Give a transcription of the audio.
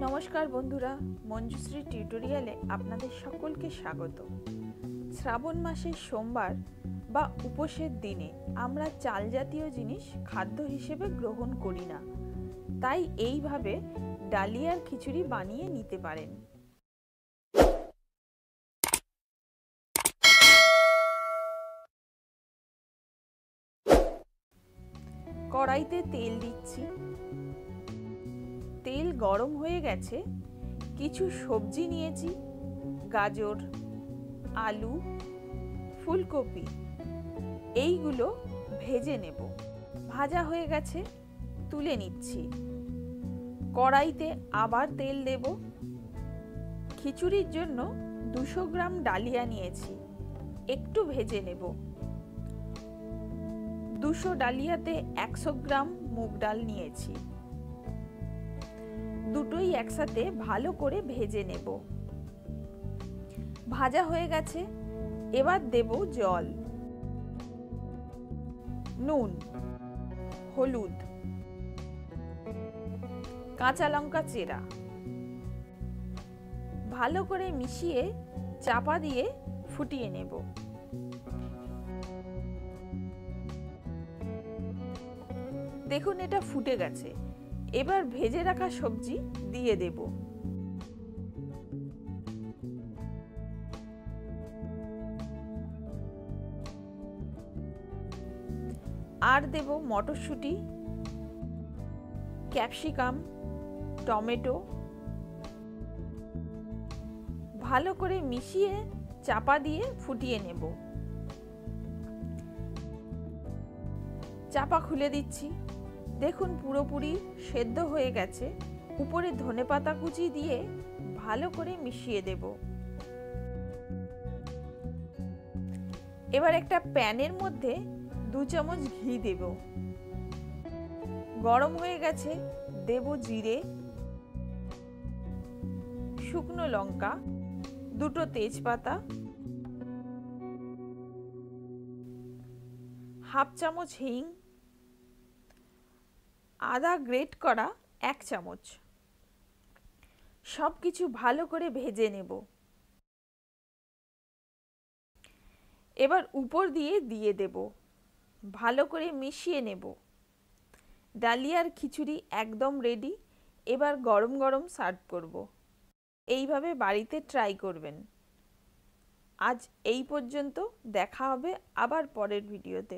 নমস্কার বন্ধুরা, মঞ্জুশ্রী টিউটোরিয়ালে আপনাদের সকলকে স্বাগত। শ্রাবণ মাসের সোমবার বা উপোসের দিনে আমরা চাল জাতীয় জিনিস খাদ্য হিসেবে গ্রহণ করি না, তাই এইভাবে ডালিয়ার খিচুড়ি বানিয়ে নিতে পারেন। কড়াইতে তেল দিচ্ছি। তেল গরম হয়ে গেছে। কিছু সবজি নিয়েছি, গাজর, আলু, ফুলকপি, এইগুলো ভেজে নেব। ভাজা হয়ে গেছে, তুলে নিচ্ছি। কড়াইতে আবার তেল দেব। খিচুড়ির জন্য 200 গ্রাম ডালিয়া নিয়েছি, একটু ভেজে নেব। 200 ডালিয়াতে 100 গ্রাম মুগ ডাল নিয়েছি, দুটোই একসাথে ভালো করে ভেজে নেব। ভাজা হয়ে গেছে, এবার দেব জল, নুন, হলুদ, কাঁচা লঙ্কা চেরা। ভালো করে মিশিয়ে চাপা দিয়ে ফুটিয়ে নেব। দেখুন, এটা ফুটে গেছে। এবার ভেজে রাখা সবজি দিয়ে দেব। আর দেব মটরশুঁটি, ক্যাপসিকাম, টমেটো। ভালো করে মিশিয়ে চাপা দিয়ে ফুটিয়ে নেব। চাপা খুলে দিচ্ছি। দেখুন, পুরোপুরি সেদ্ধ হয়ে গেছে। উপরে ধনেপাতা কুচি দিয়ে ভালো করে মিশিয়ে দেব। এবার একটা প্যানের মধ্যে 2 চামচ ঘি দেব। গরম হয়ে গেছে, দেব জিরে, শুকনো লঙ্কা, 2টো তেজপাতা, 1/2 চামচ হিং, আদা গ্রেট করা 1 চামচ। সব কিছু ভালো করে ভেজে নেব। এবার উপর দিয়ে দেব। ভালো করে মিশিয়ে নেব। ডালিয়ার খিচুড়ি একদম রেডি। এবার গরম গরম সার্ভ করব। এইভাবে বাড়িতে ট্রাই করবেন। আজ এই পর্যন্ত। দেখা হবে আবার পরের ভিডিওতে।